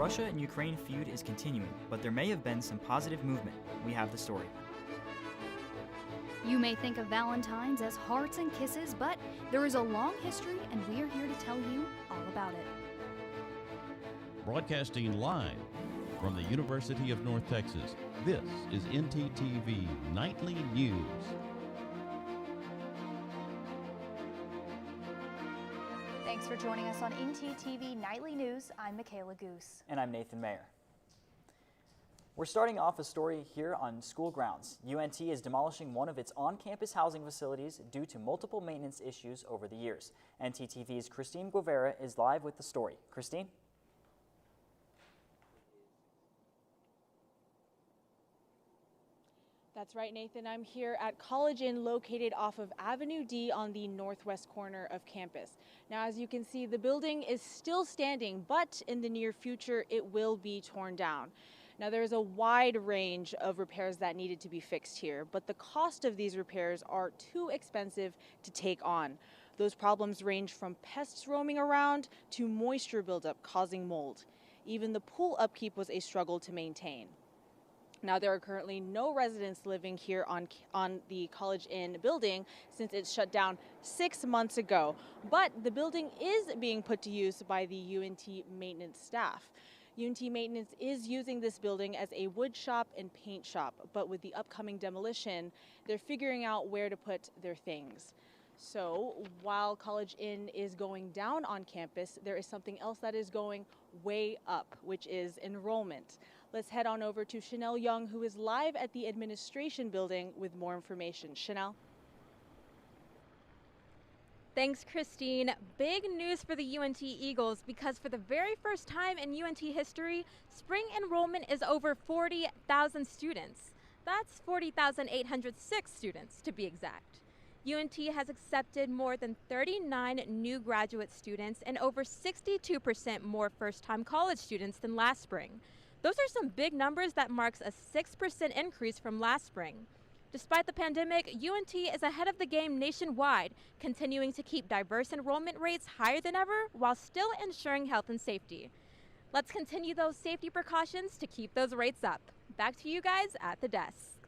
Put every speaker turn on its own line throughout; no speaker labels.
Russia and Ukraine feud is continuing, but there may have been some positive movement. We have the story.
You may think of Valentines as hearts and kisses, but there is a long history, and we are here to tell you all about it.
Broadcasting live from the University of North Texas, this is ntTV Nightly News.
Thanks for joining us on ntTV Nightly News. I'm Michaela Goose.
And I'm Nathan Mayer. We're starting off a story here on school grounds. UNT is demolishing one of its on-campus housing facilities due to multiple maintenance issues over the years. ntTV's Christine Guevara is live with the story. Christine?
That's right, Nathan. I'm here at College Inn, located off of Avenue D on the northwest corner of campus. Now, as you can see, the building is still standing, but in the near future, it will be torn down. Now, there's a wide range of repairs that needed to be fixed here, but the cost of these repairs are too expensive to take on. Those problems range from pests roaming around to moisture buildup causing mold. Even the pool upkeep was a struggle to maintain. Now, there are currently no residents living here on the College Inn building since it shut down 6 months ago. But the building is being put to use by the UNT maintenance staff. UNT maintenance is using this building as a wood shop and paint shop, but with the upcoming demolition, they're figuring out where to put their things. So while College Inn is going down on campus, there is something else that is going way up, which is enrollment. Let's head on over to Chanel Young, who is live at the administration building with more information. Chanel?
Thanks, Christine. Big news for the UNT Eagles because for the very first time in UNT history, spring enrollment is over 40,000 students. That's 40,806 students to be exact. UNT has accepted more than 39 new graduate students and over 62% more first-time college students than last spring. Those are some big numbers that marks a 6% increase from last spring. Despite the pandemic, UNT is ahead of the game nationwide, continuing to keep diverse enrollment rates higher than ever while still ensuring health and safety. Let's continue those safety precautions to keep those rates up. Back to you guys at the desk.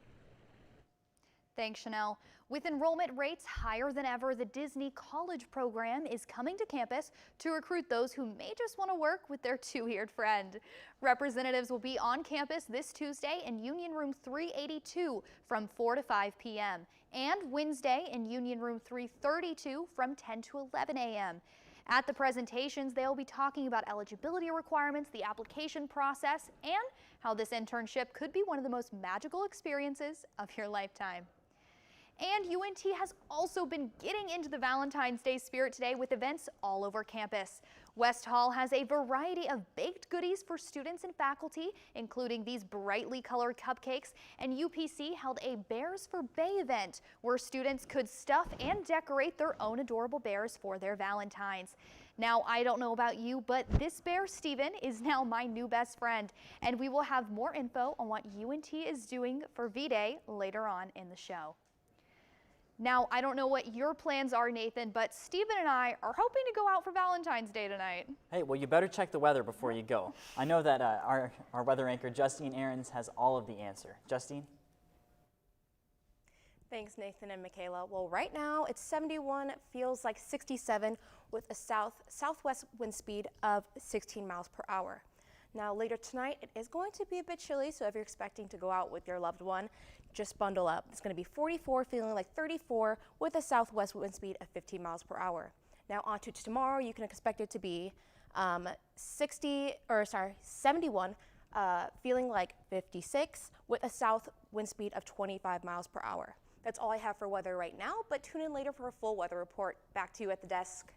Thanks, Chanel. With enrollment rates higher than ever, the Disney College program is coming to campus to recruit those who may just want to work with their two-eared friend. Representatives will be on campus this Tuesday in Union Room 382 from 4 to 5 p.m. and Wednesday in Union Room 332 from 10 to 11 a.m. At the presentations, they'll be talking about eligibility requirements, the application process, and how this internship could be one of the most magical experiences of your lifetime. And UNT has also been getting into the Valentine's Day spirit today with events all over campus. West Hall has a variety of baked goodies for students and faculty, including these brightly colored cupcakes, and UPC held a Bears for Bay event where students could stuff and decorate their own adorable bears for their Valentines. Now, I don't know about you, but this bear, Steven, is now my new best friend, and we will have more info on what UNT is doing for V-Day later on in the show. Now, I don't know what your plans are, Nathan, but Steven and I are hoping to go out for Valentine's Day tonight.
Hey, well, you better check the weather before you go. I know that our weather anchor, Justine Ahrens, has all of the answer. Justine?
Thanks, Nathan and Michaela. Well, right now it's 71, feels like 67 with a southwest wind speed of 16 miles per hour. Now, later tonight, it is going to be a bit chilly, so if you're expecting to go out with your loved one, just bundle up. It's going to be 44, feeling like 34 with a southwest wind speed of 15 miles per hour. Now, on to tomorrow, you can expect it to be 71, feeling like 56 with a south wind speed of 25 miles per hour. That's all I have for weather right now, but tune in later for a full weather report. Back to you at the desk.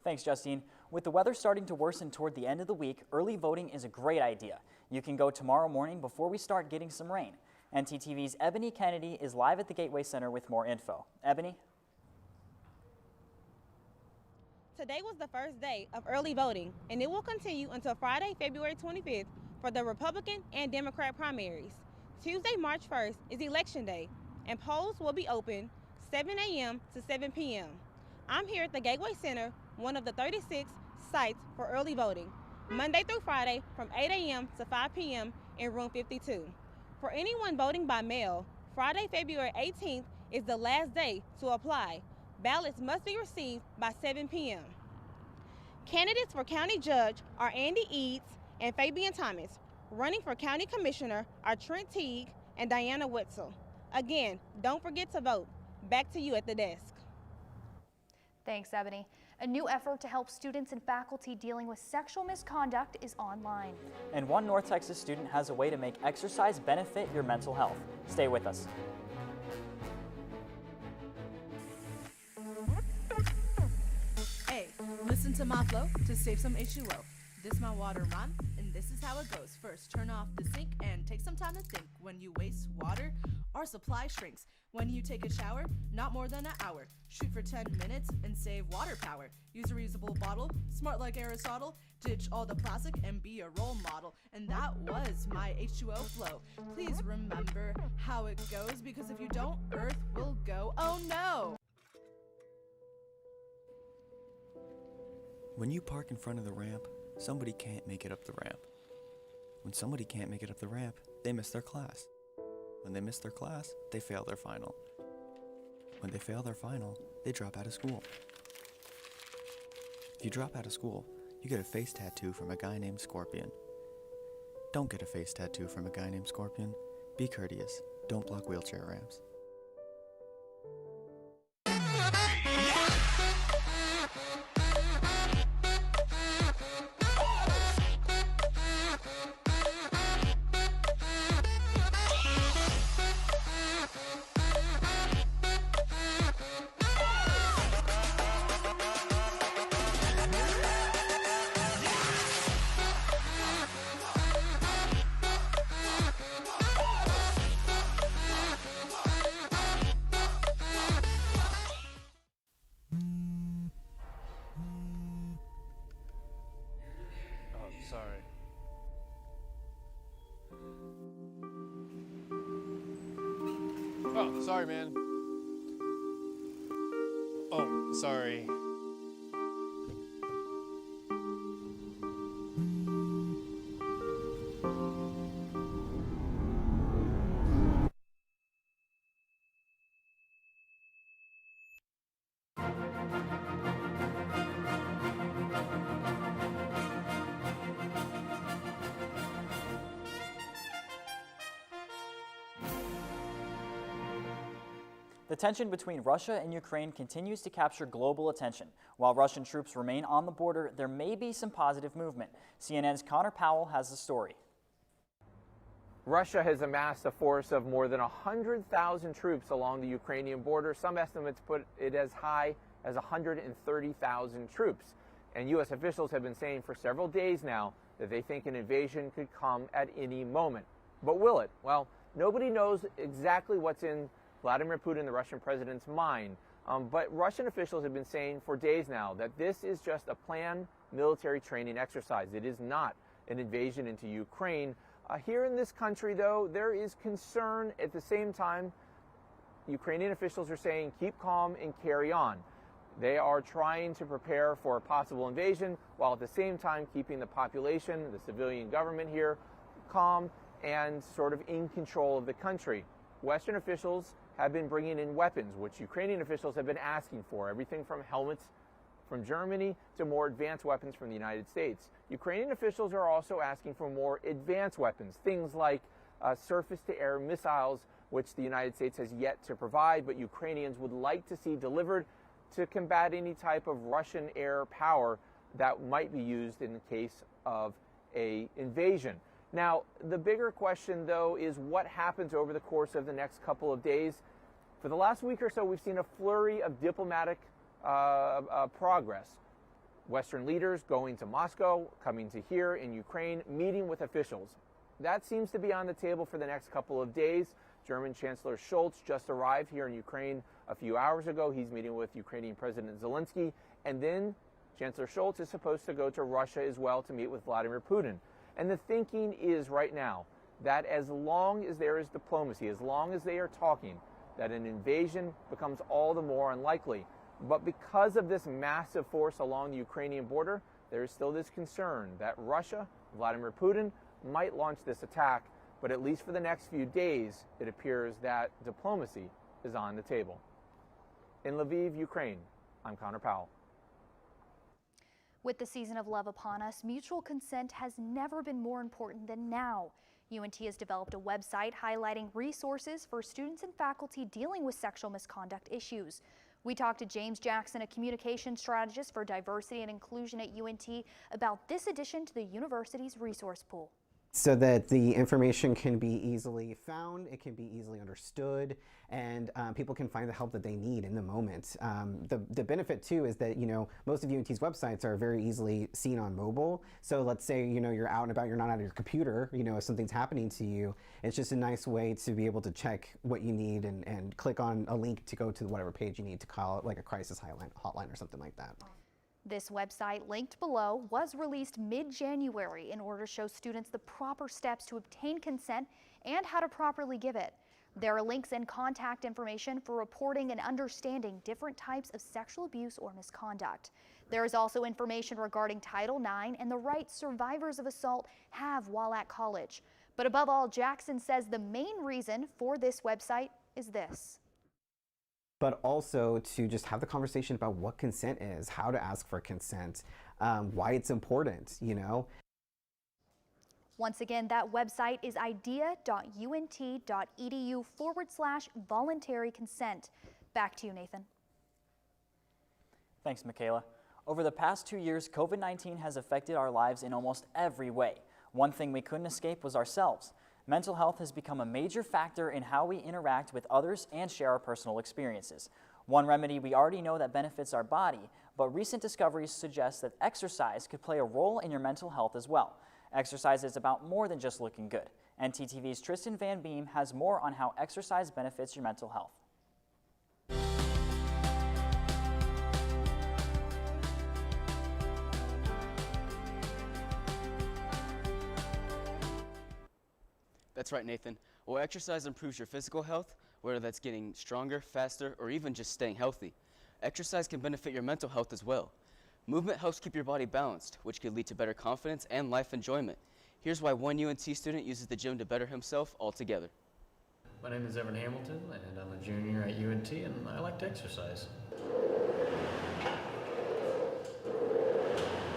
Thanks, Justine. With the weather starting to worsen toward the end of the week, early voting is a great idea. You can go tomorrow morning before we start getting some rain. ntTV's Ebony Kennedy is live at the Gateway Center with more info. Ebony?
Today was the first day of early voting, and it will continue until Friday, February 25th for the Republican and Democrat primaries. Tuesday, March 1st is Election Day, and polls will be open 7 a.m. to 7 p.m. I'm here at the Gateway Center, one of the 36 sites for early voting. Monday through Friday from 8 a.m. to 5 p.m. in room 52. For anyone voting by mail, Friday, February 18th is the last day to apply. Ballots must be received by 7 p.m. Candidates for county judge are Andy Eads and Fabian Thomas. Running for county commissioner are Trent Teague and Diana Wetzel. Again, don't forget to vote. Back to you at the desk.
Thanks, Ebony. A new effort to help students and faculty dealing with sexual misconduct is online.
And one North Texas student has a way to make exercise benefit your mental health. Stay with us.
Hey, listen to my flow to save some H2O. This my water rhyme, and this is how it goes. First, turn off the sink and take some time to think. When you waste water, our supply shrinks. When you take a shower, not more than an hour. Shoot for 10 minutes and save water power. Use a reusable bottle, smart like Aristotle. Ditch all the plastic and be a role model. And that was my H2O flow. Please remember how it goes, because if you don't, Earth will go, oh no!
When you park in front of the ramp, somebody can't make it up the ramp. When somebody can't make it up the ramp, they miss their class. When they miss their class, they fail their final. When they fail their final, they drop out of school. If you drop out of school, you get a face tattoo from a guy named Scorpion. Don't get a face tattoo from a guy named Scorpion. Be courteous. Don't block wheelchair ramps.
Oh, sorry, man. Oh, sorry.
The tension between Russia and Ukraine continues to capture global attention. While Russian troops remain on the border, there may be some positive movement. CNN's Connor Powell has the story.
Russia has amassed a force of more than 100,000 troops along the Ukrainian border. Some estimates put it as high as 130,000 troops. And U.S. officials have been saying for several days now that they think an invasion could come at any moment. But will it? Well, nobody knows exactly what's in Vladimir Putin, the Russian president's mind. But Russian officials have been saying for days now that this is just a planned military training exercise. It is not an invasion into Ukraine. Here in this country, though, there is concern. At the same time, Ukrainian officials are saying keep calm and carry on. They are trying to prepare for a possible invasion while at the same time keeping the population, the civilian government here, calm and sort of in control of the country. Western officials have been bringing in weapons, which Ukrainian officials have been asking for, everything from helmets from Germany to more advanced weapons from the United States. Ukrainian officials are also asking for more advanced weapons, things like surface-to-air missiles, which the United States has yet to provide, but Ukrainians would like to see delivered to combat any type of Russian air power that might be used in the case of an invasion. Now, the bigger question, though, is what happens over the course of the next couple of days. For the last week or so, we've seen a flurry of diplomatic progress. Western leaders going to Moscow, coming to here in Ukraine, meeting with officials. That seems to be on the table for the next couple of days. German Chancellor Scholz just arrived here in Ukraine a few hours ago. He's meeting with Ukrainian President Zelensky. And then Chancellor Scholz is supposed to go to Russia as well to meet with Vladimir Putin. And the thinking is right now that as long as there is diplomacy, as long as they are talking, that an invasion becomes all the more unlikely. But because of this massive force along the Ukrainian border, there is still this concern that Russia, Vladimir Putin, might launch this attack, but at least for the next few days, it appears that diplomacy is on the table. In Lviv, Ukraine, I'm Connor Powell.
With the season of love upon us, mutual consent has never been more important than now. UNT has developed a website highlighting resources for students and faculty dealing with sexual misconduct issues. We talked to James Jackson, a communication strategist for diversity and inclusion at UNT, about this addition to the university's resource pool.
So that the information can be easily found, it can be easily understood, and people can find the help that they need in the moment. The benefit too is that, most of UNT's websites are very easily seen on mobile. So let's say, you're out and about, you're not at your computer, if something's happening to you, it's just a nice way to be able to check what you need and click on a link to go to whatever page you need to call it, like a crisis hotline or something like that.
This website, linked below, was released mid-January in order to show students the proper steps to obtain consent and how to properly give it. There are links and contact information for reporting and understanding different types of sexual abuse or misconduct. There is also information regarding Title IX and the rights survivors of assault have while at college. But above all, Jackson says the main reason for this website is this.
But also to just have the conversation about what consent is, how to ask for consent, why it's important,
Once again, that website is idea.unt.edu/voluntary consent. Back to you, Nathan.
Thanks, Michaela. Over the past 2 years, COVID-19 has affected our lives in almost every way. One thing we couldn't escape was ourselves. Mental health has become a major factor in how we interact with others and share our personal experiences. One remedy we already know that benefits our body, but recent discoveries suggest that exercise could play a role in your mental health as well. Exercise is about more than just looking good. ntTV's Tristan Van Beem has more on how exercise benefits your mental health.
That's right, Nathan. While exercise improves your physical health, whether that's getting stronger, faster, or even just staying healthy, exercise can benefit your mental health as well. Movement helps keep your body balanced, which could lead to better confidence and life enjoyment. Here's why one UNT student uses the gym to better himself altogether.
My name is Evan Hamilton, and I'm a junior at UNT, and I like to exercise.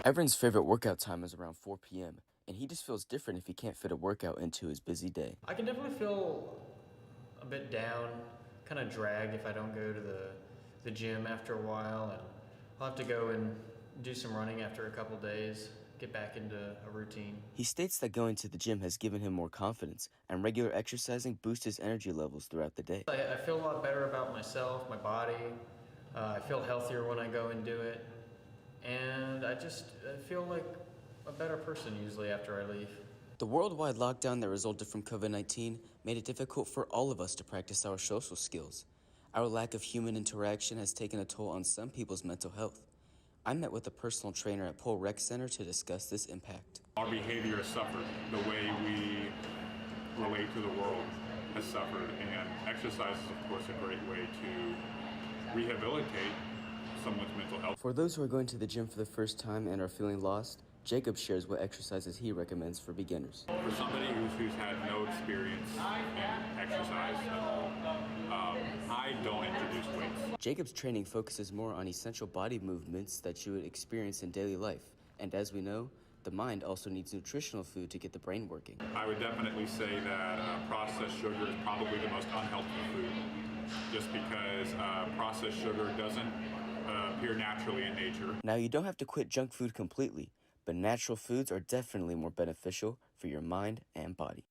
Evan's favorite workout time is around 4 p.m., and he just feels different if he can't fit a workout into his busy day.
I can definitely feel a bit down, kind of drag if I don't go to the gym after a while, and I'll have to go and do some running after a couple days, get back into a routine.
He states that going to the gym has given him more confidence, and regular exercising boosts his energy levels throughout the day.
I feel a lot better about myself, my body. I feel healthier when I go and do it, and I feel like a better person usually after I leave.
The worldwide lockdown that resulted from COVID-19 made it difficult for all of us to practice our social skills. Our lack of human interaction has taken a toll on some people's mental health. I met with a personal trainer at Pole Rec Center to discuss this impact.
Our behavior has suffered. The way we relate to the world has suffered, and exercise is, of course, a great way to rehabilitate someone's mental health.
For those who are going to the gym for the first time and are feeling lost, Jacob shares what exercises he recommends for beginners.
For somebody who's had no experience in exercise at all, I don't introduce weights.
Jacob's training focuses more on essential body movements that you would experience in daily life. And as we know, the mind also needs nutritional food to get the brain working.
I would definitely say that processed sugar is probably the most unhealthy food, just because processed sugar doesn't appear naturally in nature.
Now, you don't have to quit junk food completely, but natural foods are definitely more beneficial for your mind and body.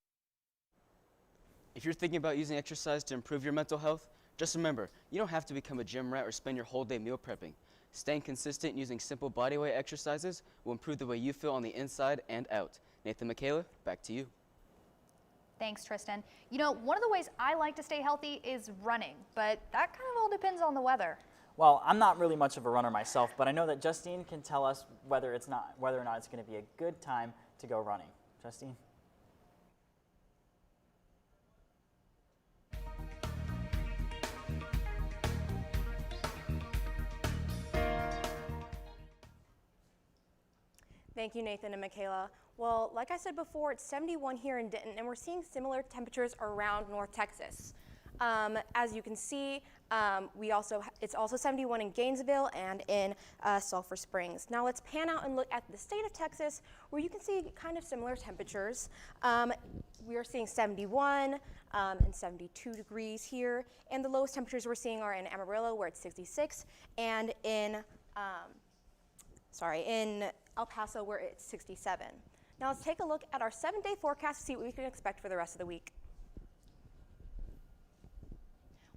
If you're thinking about using exercise to improve your mental health, just remember, you don't have to become a gym rat or spend your whole day meal prepping. Staying consistent using simple bodyweight exercises will improve the way you feel on the inside and out. Nathan, Michaela, back to you.
Thanks, Tristan. One of the ways I like to stay healthy is running, but that kind of all depends on the weather.
Well, I'm not really much of a runner myself, but I know that Justine can tell us whether or not it's going to be a good time to go running. Justine?
Thank you, Nathan and Michaela. Well, like I said before, it's 71 here in Denton, and we're seeing similar temperatures around North Texas. As you can see, it's also 71 in Gainesville and in Sulphur Springs. Now let's pan out and look at the state of Texas, where you can see kind of similar temperatures. We are seeing 71 and 72 degrees here, and the lowest temperatures we're seeing are in Amarillo, where it's 66, and in El Paso, where it's 67. Now let's take a look at our 7-day forecast to see what we can expect for the rest of the week.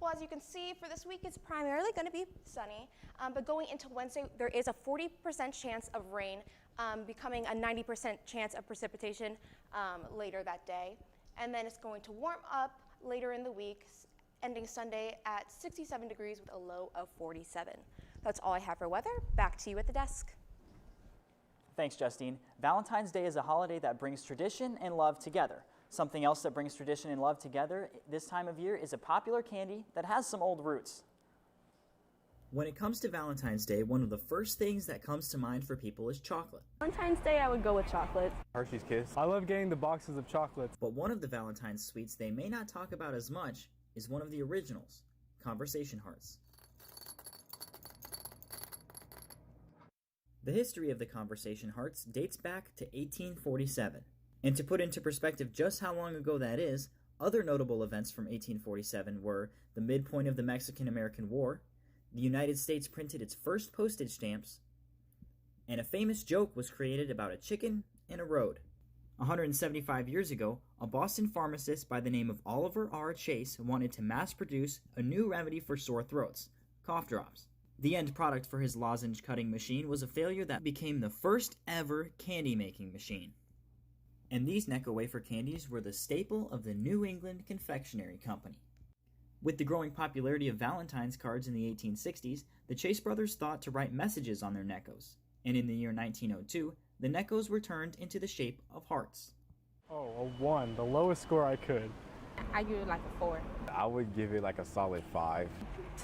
Well, as you can see, for this week, it's primarily going to be sunny, but going into Wednesday, there is a 40% chance of rain, becoming a 90% chance of precipitation later that day. And then it's going to warm up later in the week, ending Sunday at 67 degrees with a low of 47. That's all I have for weather. Back to you at the desk.
Thanks, Justine. Valentine's Day is a holiday that brings tradition and love together. Something else that brings tradition and love together this time of year is a popular candy that has some old roots. When it comes to Valentine's Day, one of the first things that comes to mind for people is chocolate.
Valentine's Day, I would go with chocolate.
Hershey's Kiss. I love getting the boxes of chocolates.
But one of the Valentine's sweets they may not talk about as much is one of the originals, conversation hearts. The history of the conversation hearts dates back to 1847. And to put into perspective just how long ago that is, other notable events from 1847 were the midpoint of the Mexican-American War, the United States printed its first postage stamps, and a famous joke was created about a chicken and a road. 175 years ago, a Boston pharmacist by the name of Oliver R. Chase wanted to mass-produce a new remedy for sore throats, cough drops. The end product for his lozenge cutting machine was a failure that became the first ever candy-making machine. And these Necco wafer candies were the staple of the New England Confectionery Company. With the growing popularity of Valentine's cards in the 1860s, the Chase brothers thought to write messages on their Neccos, and in the year 1902, the Neccos were turned into the shape of hearts.
Oh, a 1, the lowest score I could.
I give it like a 4.
I would give it like a solid 5.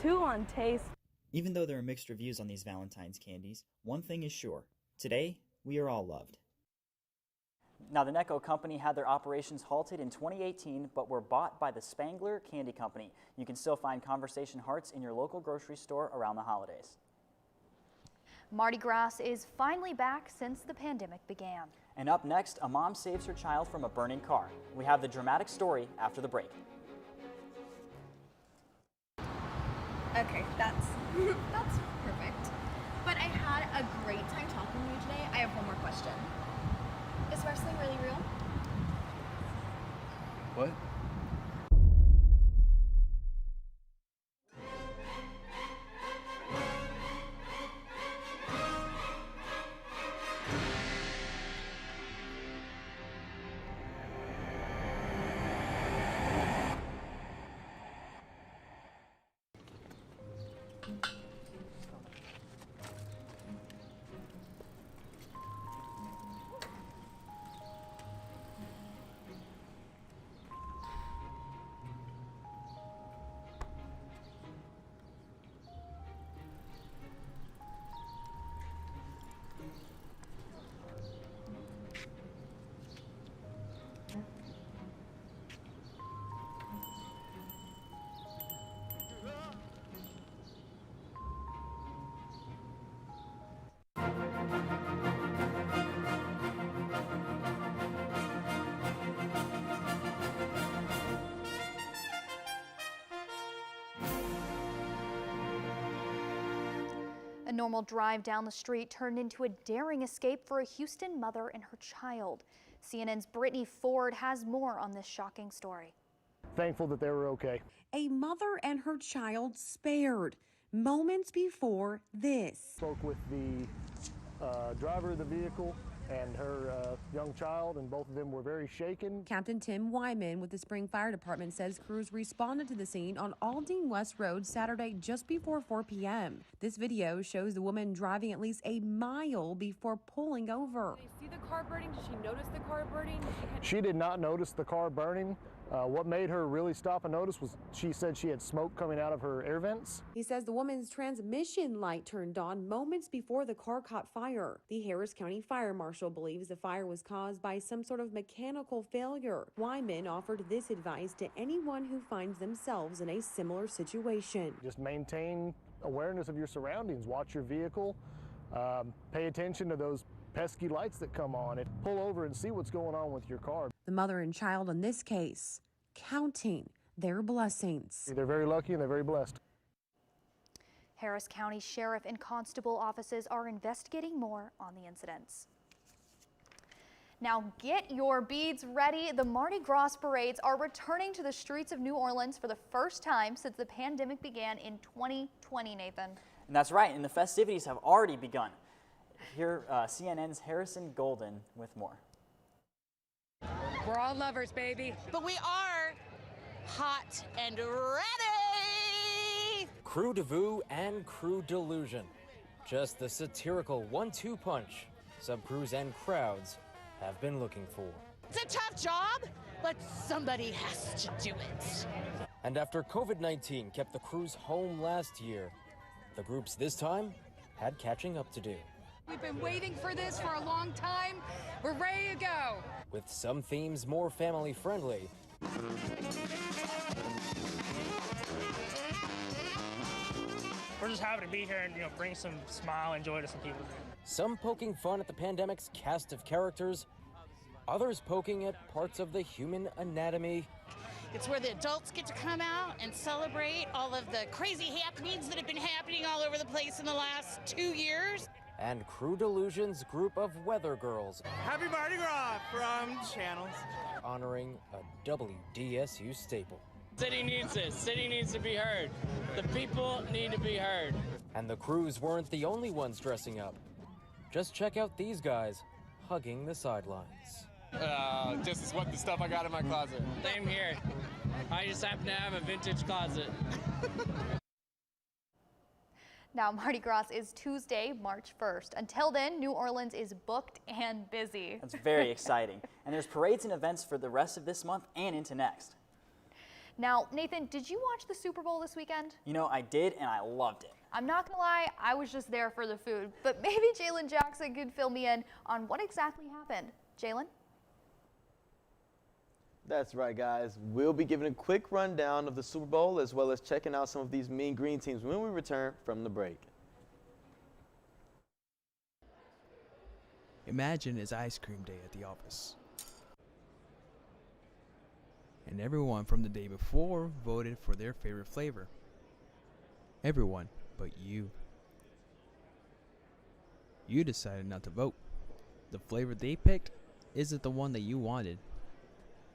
2 on taste.
Even though there are mixed reviews on these Valentine's candies, one thing is sure. Today, we are all loved. Now, the Necco Company had their operations halted in 2018, but were bought by the Spangler Candy Company. You can still find conversation hearts in your local grocery store around the holidays.
Mardi Gras is finally back since the pandemic began.
And up next, a mom saves her child from a burning car. We have the dramatic story after the break.
Okay, that's perfect. But I had a great time talking to you today. I have one more question. Is wrestling really real?
What?
A normal drive down the street turned into a daring escape for a Houston mother and her child. CNN's Brittany Ford has more on this shocking story.
Thankful that they were okay.
A mother and her child spared moments before this.
Spoke with the driver of the vehicle and her young child, and both of them were very shaken.
Captain Tim Wyman with the Spring Fire Department says crews responded to the scene on Aldine West Road Saturday just before 4 p.m. This video shows the woman driving at least a mile before pulling over.
Did you see the car burning? Did she notice the car burning?
She did not notice the car burning. What made her really stop and notice was she said she had smoke coming out of her air vents.
He says the woman's transmission light turned on moments before the car caught fire. The Harris County Fire Marshal believes the fire was caused by some sort of mechanical failure. Wyman offered this advice to anyone who finds themselves in a similar situation.
Just maintain awareness of your surroundings. Watch your vehicle. Pay attention to those pesky lights that come on, and pull over and see what's going on with your car.
The mother and child in this case counting their blessings.
They're very lucky and they're very blessed.
Harris County Sheriff and Constable offices are investigating more on the incidents. Now get your beads ready. The Mardi Gras parades are returning to the streets of New Orleans for the first time since the pandemic began in 2020, Nathan.
And that's right, and the festivities have already begun. Here, CNN's Harrison Golden with more.
We're all lovers, baby.
But we are hot and ready!
Crew de Vue and Crew Delusion. Just the satirical 1-2 punch subcrews and crowds have been looking for.
It's a tough job, but somebody has to do it.
And after COVID-19 kept the crews home last year, the groups this time had catching up to do.
We've been waiting for this for a long time. We're ready to go.
With some themes more family friendly.
We're just happy to be here and bring some smile and joy to some people.
Some poking fun at the pandemic's cast of characters, others poking at parts of the human anatomy.
It's where the adults get to come out and celebrate all of the crazy happenings that have been happening all over the place in the last 2 years.
And Crew Delusion's group of weather girls.
Happy Mardi Gras from Channels.
Honoring a WDSU staple.
City needs this. City needs to be heard. The people need to be heard.
And the crews weren't the only ones dressing up. Just check out these guys hugging the sidelines.
Just as what the stuff I got in my closet. Same here. I just happen to have a vintage closet.
Now, Mardi Gras is Tuesday, March 1st. Until then, New Orleans is booked and busy.
That's very exciting. And there's parades and events for the rest of this month and into next.
Now, Nathan, did you watch the Super Bowl this weekend?
I did, and I loved it.
I'm not gonna lie, I was just there for the food, but maybe Jalen Jackson could fill me in on what exactly happened. Jalen?
That's right, guys. We'll be giving a quick rundown of the Super Bowl as well as checking out some of these mean green teams when we return from the break.
Imagine it's ice cream day at the office. And everyone from the day before voted for their favorite flavor. Everyone but you. You decided not to vote. The flavor they picked isn't the one that you wanted.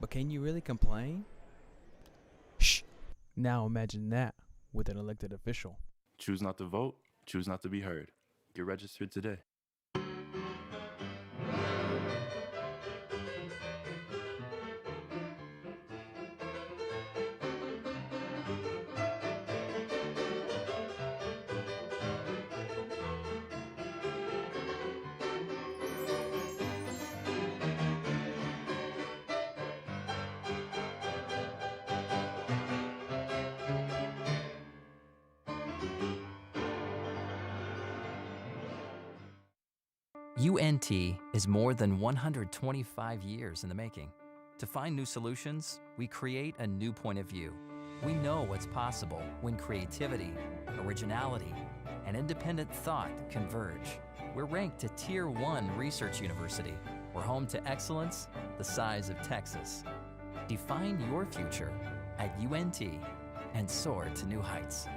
But can you really complain? Shh! Now imagine that with an elected official.
Choose not to vote, choose not to be heard. Get registered today.
UNT is more than 125 years in the making. To find new solutions, we create a new point of view. We know what's possible when creativity, originality, and independent thought converge. We're ranked a Tier 1 research university. We're home to excellence the size of Texas. Define your future at UNT and soar to new heights.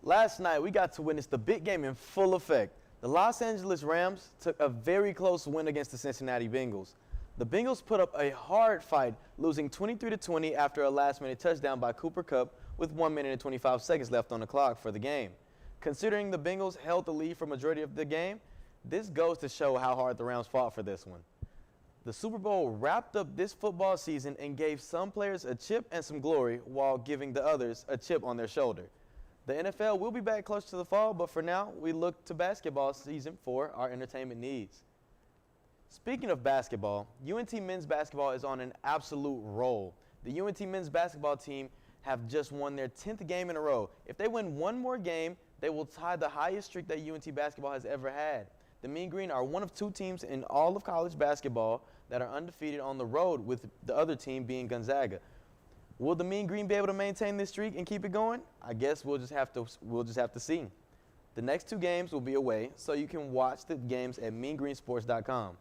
Last night, we got to witness the big game in full effect. The Los Angeles Rams took a very close win against the Cincinnati Bengals. The Bengals put up a hard fight, losing 23-20 after a last-minute touchdown by Cooper Kupp with 1 minute and 25 seconds left on the clock for the game. Considering the Bengals held the lead for majority of the game, this goes to show how hard the Rams fought for this one. The Super Bowl wrapped up this football season and gave some players a chip and some glory while giving the others a chip on their shoulder. The NFL will be back close to the fall, but for now, we look to basketball season for our entertainment needs. Speaking of basketball, UNT men's basketball is on an absolute roll. The UNT men's basketball team have just won their 10th game in a row. If they win one more game, they will tie the highest streak that UNT basketball has ever had. The Mean Green are one of two teams in all of college basketball that are undefeated on the road, with the other team being Gonzaga. Will the Mean Green be able to maintain this streak and keep it going? I guess we'll just have to see. The next two games will be away, so you can watch the games at meangreensports.com.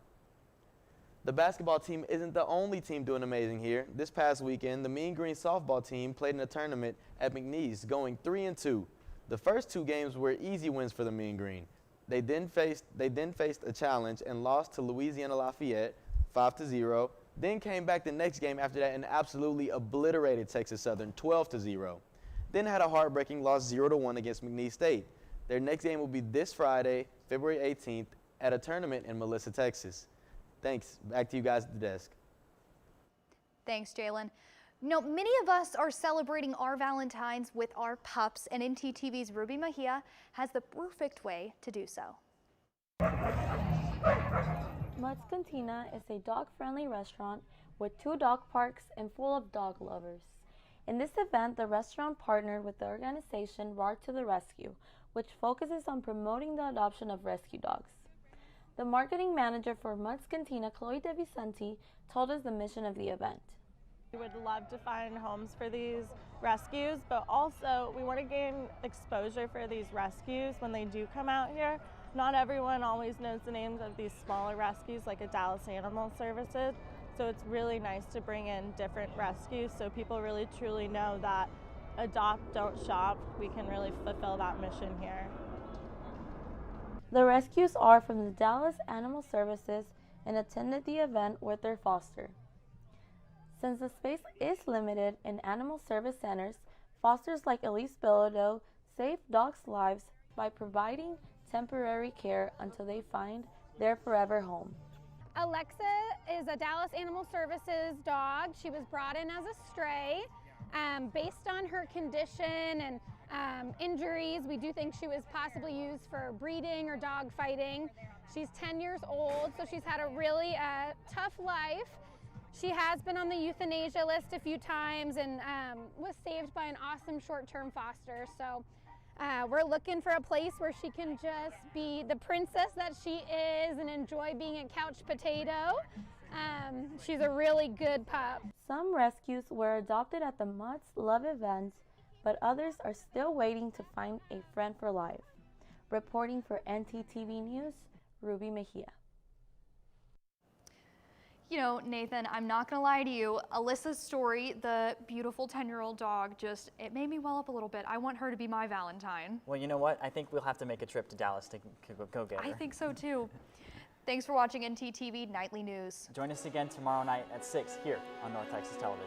The basketball team isn't the only team doing amazing here. This past weekend, the Mean Green softball team played in a tournament at McNeese, going 3-2. The first two games were easy wins for the Mean Green. They then faced a challenge and lost to Louisiana Lafayette 5-0. Then came back the next game after that and absolutely obliterated Texas Southern 12-0. Then had a heartbreaking loss 0-1 against McNeese State. Their next game will be this Friday, February 18th, at a tournament in Melissa, Texas. Thanks. Back to you guys at the desk.
Thanks, Jalen. Many of us are celebrating our Valentines with our pups, and ntTV's Ruby Mejia has the perfect way to do so.
Mutt's Cantina is a dog-friendly restaurant with 2 dog parks and full of dog lovers. In this event, the restaurant partnered with the organization Roar to the Rescue, which focuses on promoting the adoption of rescue dogs. The marketing manager for Mutt's Cantina, Chloe DeVicenti, told us the mission of the event.
We would love to find homes for these rescues, but also we want to gain exposure for these rescues when they do come out here. Not everyone always knows the names of these smaller rescues like a Dallas Animal Services, so it's really nice to bring in different rescues so people really truly know that adopt, don't shop. We can really fulfill that mission here.
The rescues are from the Dallas Animal Services and attended the event with their foster. Since the space is limited in animal service centers, fosters like Elise Bilodeau save dogs' lives by providing temporary care until they find their forever home.
Alexa is a Dallas Animal Services dog. She was brought in as a stray. Based on her condition and injuries, we do think she was possibly used for breeding or dog fighting. She's 10 years old, so she's had a really tough life. She has been on the euthanasia list a few times and was saved by an awesome short-term foster. So we're looking for a place where she can just be the princess that she is and enjoy being a couch potato. She's a really good pup.
Some rescues were adopted at the Mutt's Love event, but others are still waiting to find a friend for life. Reporting for ntTV News, Ruby Mejia.
You know, Nathan, I'm not gonna lie to you. Alyssa's story, the beautiful 10-year-old dog, it made me well up a little bit. I want her to be my Valentine.
Well, you know what? I think we'll have to make a trip to Dallas to go get her.
I think so too. Thanks for watching ntTV Nightly News.
Join us again tomorrow night at 6 here on North Texas Television.